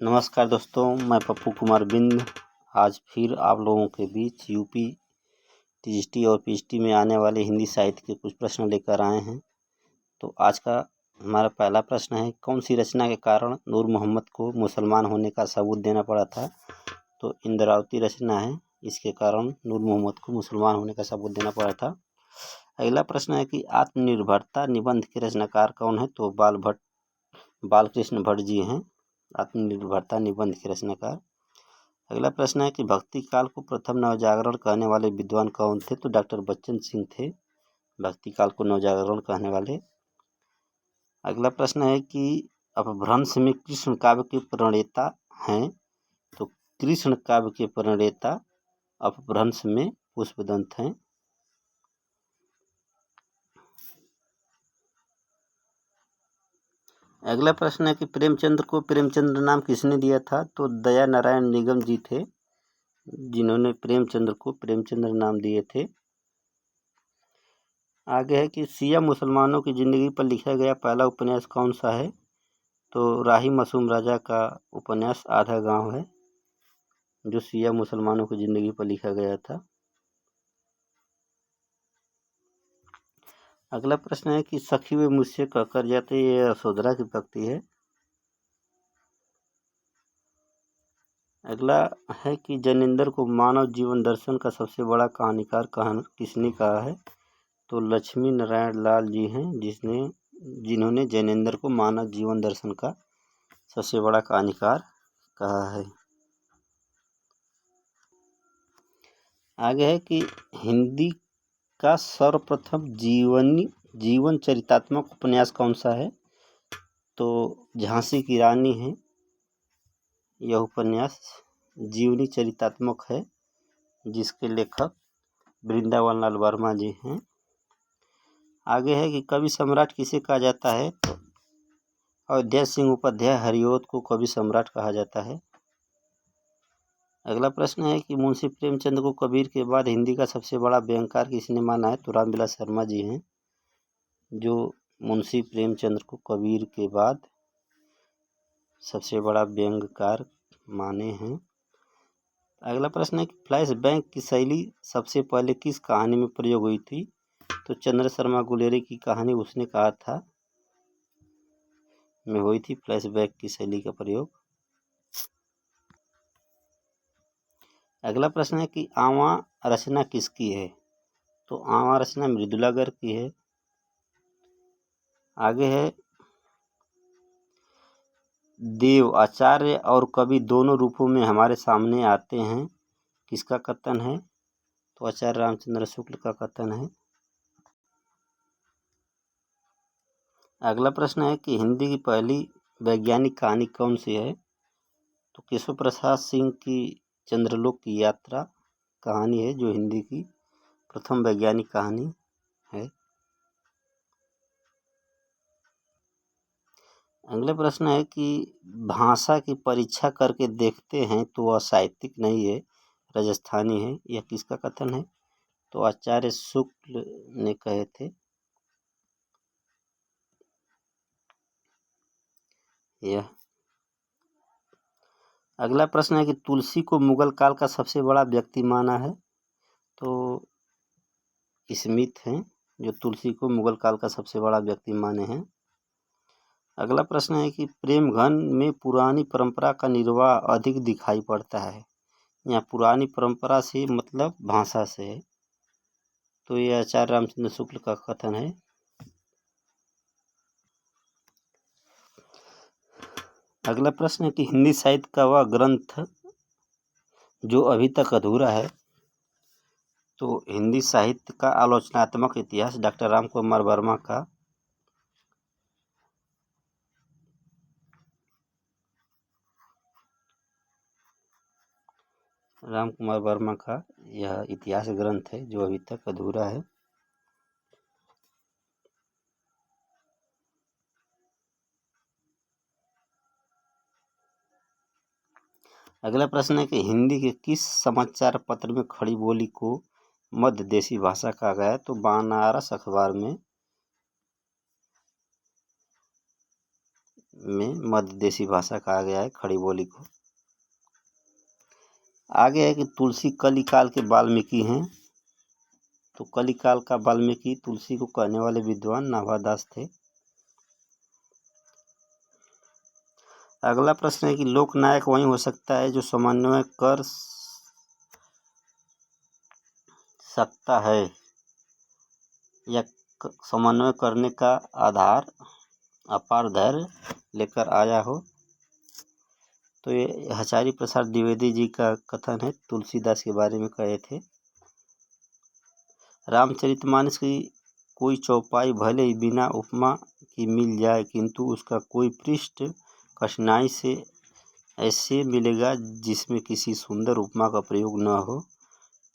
नमस्कार दोस्तों, मैं पप्पू कुमार बिंद आज फिर आप लोगों के बीच यूपी टीजीटी और पीजीटी में आने वाले हिंदी साहित्य के कुछ प्रश्न लेकर आए हैं। तो आज का हमारा पहला प्रश्न है, कौन सी रचना के कारण नूर मोहम्मद को मुसलमान होने का सबूत देना पड़ा था? तो इंद्रावती रचना है, इसके कारण नूर मोहम्मद को मुसलमान होने का सबूत देना पड़ा था। अगला प्रश्न है कि आत्मनिर्भरता निबंध के रचनाकार कौन है? तो बालकृष्ण भट्ट जी हैं आत्मनिर्भरता निबंध के रचनाकार। अगला प्रश्न है कि भक्ति काल को प्रथम नवजागरण कहने वाले विद्वान कौन थे? तो डॉक्टर बच्चन सिंह थे भक्ति काल को नवजागरण कहने वाले। अगला प्रश्न है कि अपभ्रंश में कृष्ण काव्य के प्रणेता हैं? तो कृष्ण काव्य के प्रणेता अपभ्रंश में पुष्पदंत हैं। अगला प्रश्न है कि प्रेमचंद्र को प्रेमचंद्र नाम किसने दिया था? तो दया नारायण निगम जी थे जिन्होंने प्रेमचंद्र को प्रेमचंद्र नाम दिए थे। आगे है कि सिया मुसलमानों की ज़िंदगी पर लिखा गया पहला उपन्यास कौन सा है? तो राही मासूम राजा का उपन्यास आधा गांव है, जो सिया मुसलमानों की ज़िंदगी पर लिखा गया था। अगला प्रश्न है कि सखी वे मुझसे कहकर जाते, ये यशोधरा की पंक्ति है। अगला है कि जैनेंद्र को मानव जीवन दर्शन का सबसे बड़ा कहानीकार किसने कहा है? तो लक्ष्मी नारायण लाल जी हैं जिन्होंने जैनेंद्र को मानव जीवन दर्शन का सबसे बड़ा कहानीकार कहा है। आगे है कि हिंदी का सर्वप्रथम जीवन चरितात्मक उपन्यास कौन सा है? तो झांसी की रानी है यह उपन्यास, जीवनी चरितात्मक है, जिसके लेखक वृंदावन लाल वर्मा जी हैं। आगे है कि कवि सम्राट किसे कहा जाता है? तो अयोध्या सिंह उपाध्याय हरिओत को कवि सम्राट कहा जाता है। अगला प्रश्न है कि मुंशी प्रेमचंद को कबीर के बाद हिंदी का सबसे बड़ा व्यंग्यकार किसने माना है? तो रामविलास शर्मा जी हैं, जो मुंशी प्रेमचंद को कबीर के बाद सबसे बड़ा व्यंग्यकार माने हैं। अगला प्रश्न है कि फ्लैश बैंक की शैली सबसे पहले किस कहानी में प्रयोग हुई थी? तो चंद्र शर्मा गुलेरी की कहानी उसने कहा था में हुई थी फ्लैशबैक की शैली का प्रयोग। अगला प्रश्न है कि आवा रचना किसकी है? तो आवा रचना मृदुला गर्ग की है। आगे है देव आचार्य और कवि दोनों रूपों में हमारे सामने आते हैं, किसका कथन है? तो आचार्य रामचंद्र शुक्ल का कथन है। अगला प्रश्न है कि हिंदी की पहली वैज्ञानिक कहानी कौन सी है? तो केशव प्रसाद सिंह की चंद्रलोक की यात्रा कहानी है, जो हिंदी की प्रथम वैज्ञानिक कहानी है। अगला प्रश्न है कि भाषा की परीक्षा करके देखते हैं तो वह साहित्यिक नहीं है, राजस्थानी है, यह किसका कथन है? तो आचार्य शुक्ल ने कहे थे यह। अगला प्रश्न है कि तुलसी को मुगल काल का सबसे बड़ा व्यक्ति माना है? तो स्मिथ हैं, जो तुलसी को मुगल काल का सबसे बड़ा व्यक्ति माने हैं। अगला प्रश्न है कि प्रेम घन में पुरानी परंपरा का निर्वाह अधिक दिखाई पड़ता है। यहाँ पुरानी परंपरा से मतलब भाषा से है, तो ये आचार्य रामचंद्र शुक्ल का कथन है। अगला प्रश्न है कि हिंदी साहित्य का वह ग्रंथ जो अभी तक अधूरा है। तो हिंदी साहित्य का आलोचनात्मक इतिहास डॉक्टर राम कुमार वर्मा का। राम कुमार वर्मा का यह इतिहास ग्रंथ है जो अभी तक अधूरा है। अगला प्रश्न है कि हिंदी के किस समाचार पत्र में खड़ी बोली को मध्य देशी भाषा कहा गया है? तो बनारस अखबार में में मध्य देशी भाषा कहा गया है खड़ी बोली को। आगे है कि तुलसी कलिकाल के वाल्मीकि हैं। तो कलिकाल का वाल्मीकि तुलसी को कहने वाले विद्वान नाभादास थे। अगला प्रश्न है कि लोकनायक वही हो सकता है जो समन्वय कर सकता है या समन्वय करने का आधार अपार धैर्य लेकर आया हो। तो ये आचार्य प्रसाद द्विवेदी जी का कथन है, तुलसीदास के बारे में कहे थे। रामचरितमानस की कोई चौपाई भले ही बिना उपमा की मिल जाए, किंतु उसका कोई पृष्ठ कठिनाई से ऐसे मिलेगा जिसमें किसी सुंदर उपमा का प्रयोग न हो।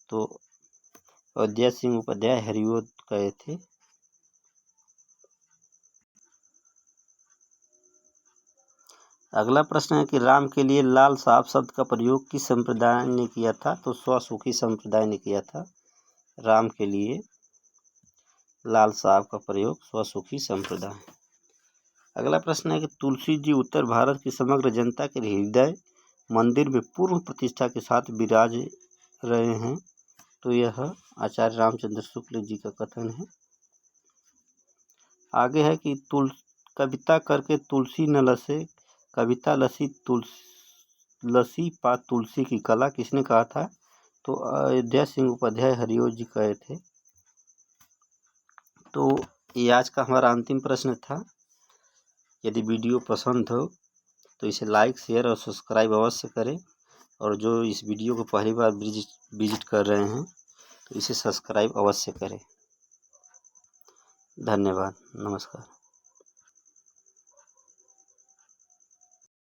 तो अयोध्या सिंह उपाध्याय हरिओद कहे थे। अगला प्रश्न है कि राम के लिए लाल साहब शब्द का प्रयोग किस संप्रदाय ने किया था। तो स्वसुखी संप्रदाय ने किया था। राम के लिए लाल साहब का प्रयोग स्वसुखी संप्रदाय। अगला प्रश्न है कि तुलसी जी उत्तर भारत की समग्र जनता के हृदय मंदिर में पूर्ण प्रतिष्ठा के साथ विराज रहे हैं। तो यह आचार्य रामचंद्र शुक्ल जी का कथन है। आगे है कि कविता करके तुलसी न लसे, कविता लसी पा तुलसी की कला किसने कहा था। तो अयोध्या सिंह उपाध्याय हरिओद जी कहे थे। तो ये आज का हमारा अंतिम प्रश्न था। यदि वीडियो पसंद हो तो इसे लाइक शेयर और सब्सक्राइब अवश्य करें, और जो इस वीडियो को पहली बार विजिट कर रहे हैं तो इसे सब्सक्राइब अवश्य करें। धन्यवाद, नमस्कार।